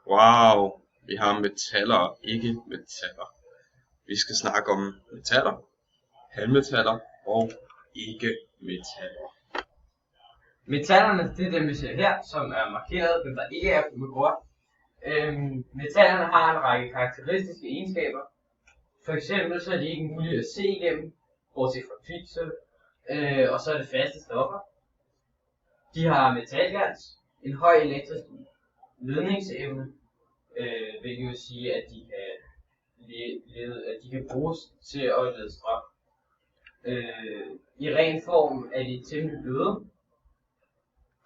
Wow, vi har metaller og ikke metaller. Vi skal snakke om metaller, halvmetaller og ikke metaller. Metallerne, det er dem, vi ser her, som er markeret, dem der ikke er med gråt. Metallerne har en række karakteristiske egenskaber. For eksempel så er de ikke mulige at se igennem, bortset fra kviksølv, og så er det faste stoffer. De har metalglans, en høj elektrisk ledningsevne, hvilket vil sige, at de kan bruges til at lede strøm. I ren form er de temmelig bløde.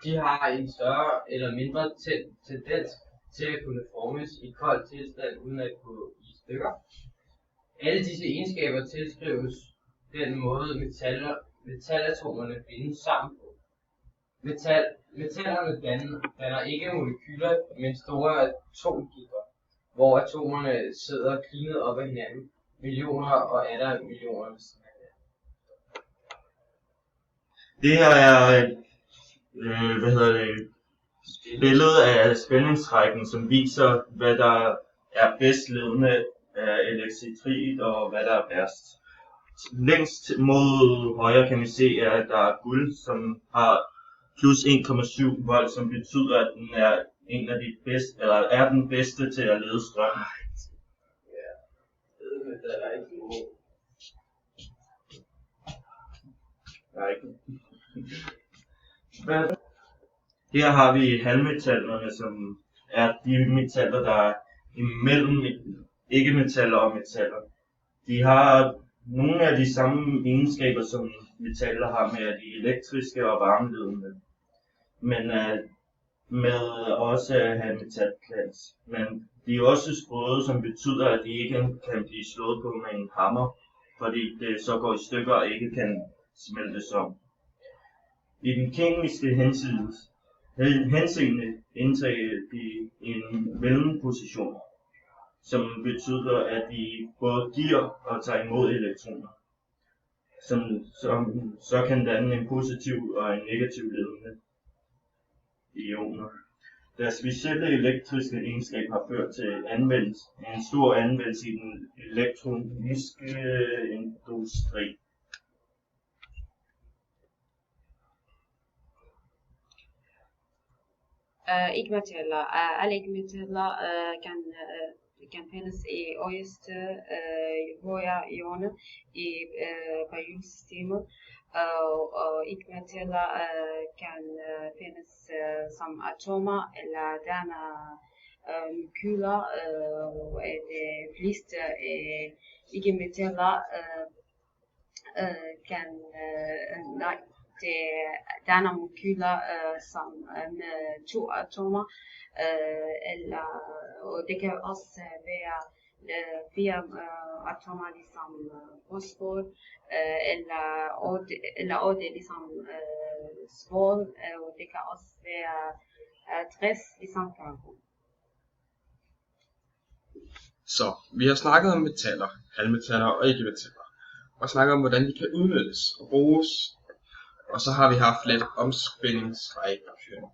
De har en større eller mindre tendens til at kunne formes i kold tilstand uden at gå i stykker. Alle disse egenskaber tilskrives den måde metalatomerne bindes sammen på. Metallerne danner ikke molekyler, men store atomgitter, hvor atomerne sidder klinet op ad hinanden, millioner og atter millioner. Det her er et billede af spændingsrækken, som viser, hvad der er bedst ledende af elektricitet og hvad der er værst. Længst mod højre kan vi se, at der er guld, som har plus 1,7 volt, som betyder, at den er en af de bedste, eller er den bedste til at lede strøm. Her har vi halvmetallerne, som er de metaller, der er imellem ikke-metaller og metaller. De har nogle af de samme egenskaber, som metaller har med de elektriske og varmeledende, men med også at have metalglans. Men de er også sprøde, som betyder, at de ikke kan blive slået på med en hammer, fordi det så går i stykker og ikke kan smeltes om. I den kemiske henseende indtager de en mellemposition, som betyder, at de både giver og tager imod elektroner, som så kan danne en positiv og en negativ ledende ioner. Deres specielle elektriske egenskab har ført til en stor anvendelse i den elektroniske industri. Ikke-metaller. Alle ikke-metaller kan findes i højeste højere ioner i periodsystemet, og ikke-metaller kan findes som atomer eller danne molekyler, og de fleste ikke-metaller det danner molekyler som med 2 atomer, og det kan også være 4 atomer ligesom fosfor, eller 8 ligesom svovl, og det kan også være 60 ligesom karbon. Så vi har snakket om metaller, halvmetaller og ikke metaller, og snakket om hvordan de kan udnyttes og bruges. Og så har vi haft lidt omspændingsrækkefølge.